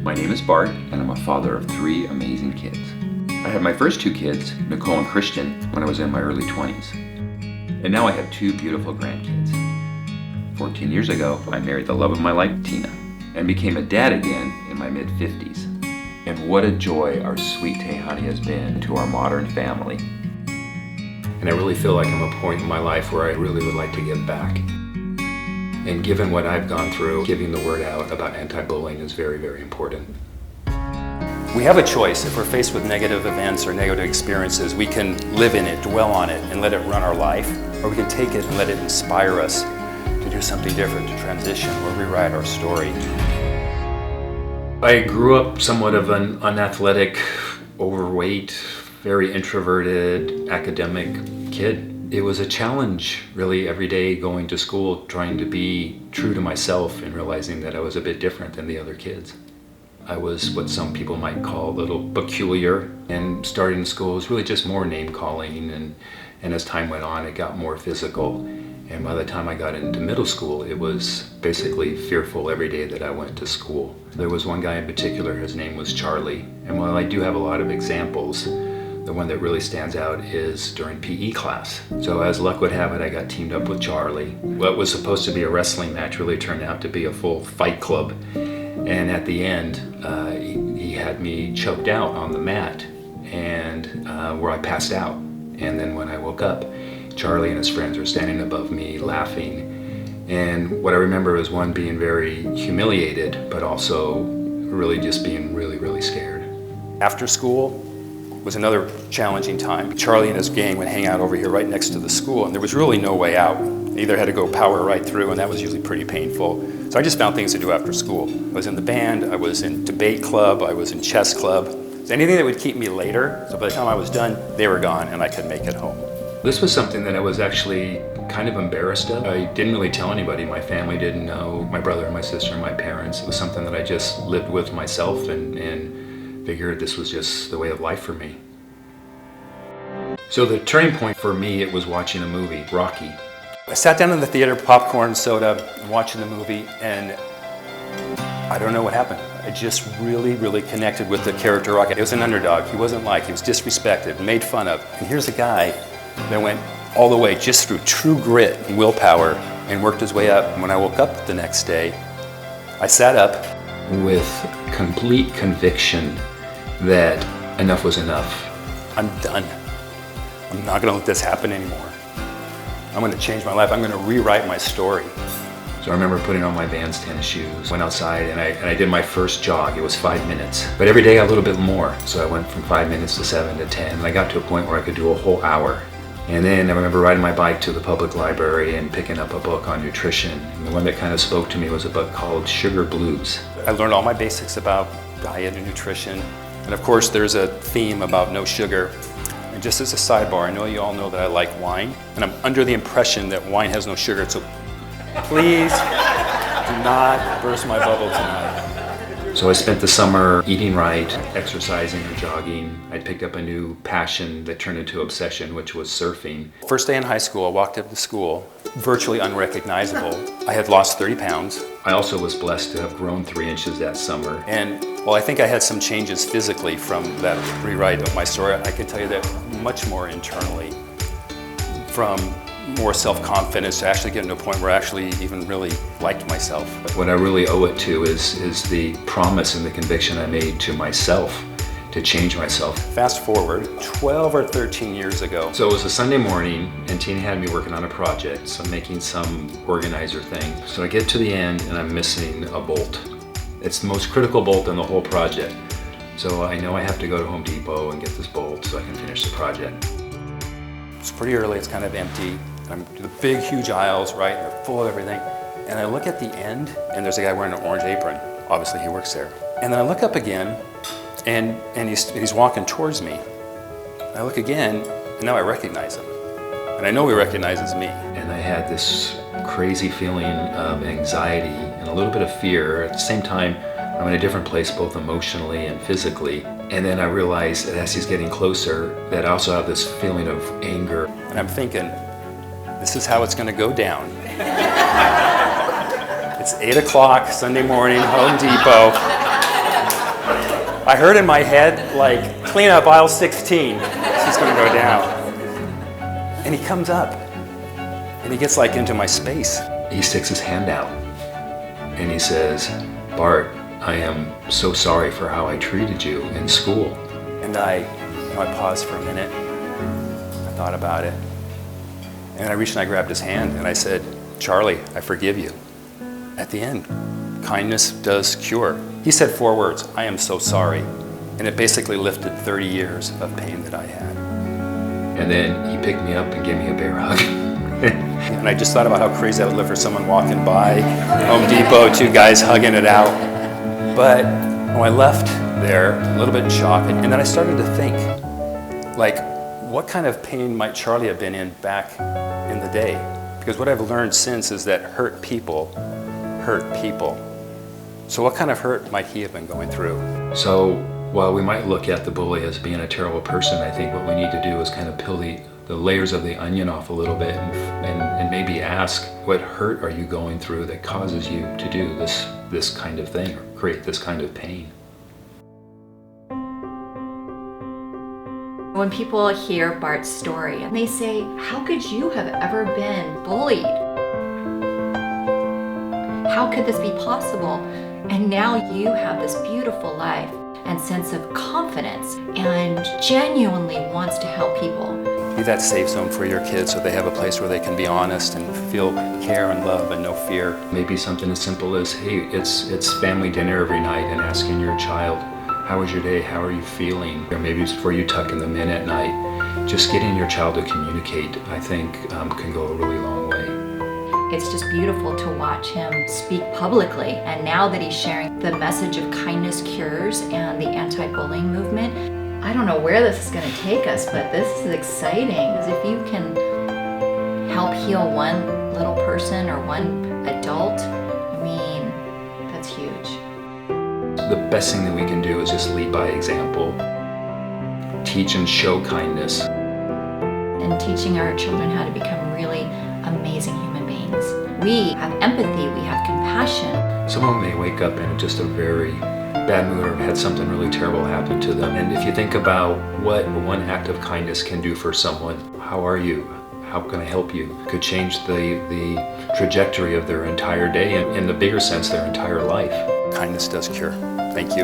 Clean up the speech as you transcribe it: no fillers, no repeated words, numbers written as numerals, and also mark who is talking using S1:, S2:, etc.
S1: My name is Bart, and I'm a father of 3 amazing kids. I had my first 2 kids, Nicole and Christian, when I was in my early 20s. And now I have 2 beautiful grandkids. 14 years ago, I married the love of my life, Tina, and became a dad again in my mid-50s. And what a joy our sweet Tehani has been to our modern family.
S2: And I really feel like I'm at a point in my life where I really would like to give back. And given what I've gone through, giving the word out about anti-bullying is very, very important.
S3: We have a choice. If we're faced with negative events or negative experiences, we can live in it, dwell on it, and let it run our life, or we can take it and let it inspire us to do something different, to transition or rewrite our story.
S2: I grew up somewhat of an unathletic, overweight, very introverted, academic kid. It was a challenge, really, every day going to school, trying to be true to myself and realizing that I was a bit different than the other kids. I was what some people might call a little peculiar, and starting school was really just more name calling, and as time went on, it got more physical. And by the time I got into middle school, it was basically fearful every day that I went to school. There was one guy in particular, his name was Charlie, and while I do have a lot of examples, the one that really stands out is during PE class. So as luck would have it, I got teamed up with Charlie. What was supposed to be a wrestling match really turned out to be a full fight club. And at the end, he had me choked out on the mat, and where I passed out. And then when I woke up, Charlie and his friends were standing above me laughing. And what I remember was one being very humiliated, but also really just being really, really scared.
S3: After school was another challenging time. Charlie and his gang would hang out over here right next to the school, and there was really no way out. They either had to go power right through, and that was usually pretty painful. So I just found things to do after school. I was in the band, I was in debate club, I was in chess club. So anything that would keep me later, so by the time I was done, they were gone and I could make it home.
S2: This was something that I was actually kind of embarrassed of. I didn't really tell anybody. My family didn't know, my brother and my sister and my parents. It was something that I just lived with myself and figured this was just the way of life for me. So the turning point for me, it was watching a movie, Rocky.
S3: I sat down in the theater, popcorn, soda, and watching the movie, and I don't know what happened. I just really, really connected with the character Rocky. He was an underdog. He wasn't liked. He was disrespected, made fun of. And here's a guy that went all the way just through true grit and willpower and worked his way up. And when I woke up the next day, I sat up
S2: with complete conviction that enough was enough.
S3: I'm done. I'm not gonna let this happen anymore. I'm gonna change my life. I'm gonna rewrite my story.
S2: So I remember putting on my Vans tennis shoes, went outside, and I did my first jog. It was 5 minutes, but every day a little bit more. So I went from 5 minutes to 7 to 10, and I got to a point where I could do a whole hour. And then I remember riding my bike to the public library and picking up a book on nutrition. And the one that kind of spoke to me was a book called Sugar Blues.
S3: I learned all my basics about diet and nutrition. And of course, there's a theme about no sugar. And just as a sidebar, I know you all know that I like wine, and I'm under the impression that wine has no sugar, so please do not burst my bubble tonight.
S2: So I spent the summer eating right, exercising or jogging. I picked up a new passion that turned into obsession, which was surfing.
S3: First day in high school, I walked up to school, virtually unrecognizable. I had lost 30 pounds.
S2: I also was blessed to have grown 3 inches that summer.
S3: And while I think I had some changes physically from that rewrite of my story, I can tell you that much more internally, from more self-confidence to actually getting to a point where I actually even really liked myself.
S2: What I really owe it to is the promise and the conviction I made to myself to change myself.
S3: Fast forward 12 or 13 years ago.
S2: So it was a Sunday morning, and Tina had me working on a project, so I'm making some organizer thing. So I get to the end and I'm missing a bolt. It's the most critical bolt in the whole project. So I know I have to go to Home Depot and get this bolt so I can finish the project.
S3: It's pretty early, it's kind of empty. I'm the big, huge aisles, right? They're full of everything. And I look at the end, and there's a guy wearing an orange apron. Obviously, he works there. And then I look up again, and he's walking towards me. I look again, and now I recognize him. And I know he recognizes me.
S2: And I had this crazy feeling of anxiety and a little bit of fear. At the same time, I'm in a different place, both emotionally and physically. And then I realized that as he's getting closer, that I also have this feeling of anger.
S3: And I'm thinking, this is how it's gonna go down. It's 8 o'clock Sunday morning, Home Depot. I heard in my head, like, clean up aisle 16. She's gonna go down. And he comes up, and he gets like into my space.
S2: He sticks his hand out, and he says, Bart, I am so sorry for how I treated you in school.
S3: And I paused for a minute. I thought about it. And I reached and I grabbed his hand, and I said, Charlie, I forgive you. At the end, kindness does cure. He said 4 words, I am so sorry. And it basically lifted 30 years of pain that I had.
S2: And then he picked me up and gave me a bear hug.
S3: And I just thought about how crazy that would look for someone walking by Home Depot, 2 guys hugging it out. But when I left there, a little bit in shock, and then I started to think, like, what kind of pain might Charlie have been in back in the day? Because what I've learned since is that hurt people hurt people. So what kind of hurt might he have been going through?
S2: So while we might look at the bully as being a terrible person, I think what we need to do is kind of peel the layers of the onion off a little bit and maybe ask, what hurt are you going through that causes you to do this kind of thing or create this kind of pain?
S4: When people hear Bart's story and they say, how could you have ever been bullied? How could this be possible? And now you have this beautiful life and sense of confidence and genuinely wants to help people.
S3: Be that safe zone for your kids so they have a place where they can be honest and feel care and love and no fear.
S2: Maybe something as simple as, hey, it's family dinner every night, and asking your child, how was your day? How are you feeling? Or maybe it's before you tuck them in at night. Just getting your child to communicate, I think, can go a really long way.
S4: It's just beautiful to watch him speak publicly. And now that he's sharing the message of kindness cures and the anti-bullying movement, I don't know where this is going to take us, but this is exciting. Because if you can help heal one little person or one adult, I mean, that's huge.
S2: The best thing that we can do is just lead by example, teach and show kindness.
S4: And teaching our children how to become really amazing human beings. We have empathy, we have compassion.
S2: Someone may wake up in just a very bad mood or had something really terrible happen to them. And if you think about what one act of kindness can do for someone, how are you? How can I help you? Could change the trajectory of their entire day and in the bigger sense, their entire life.
S3: Kindness does cure. Thank you.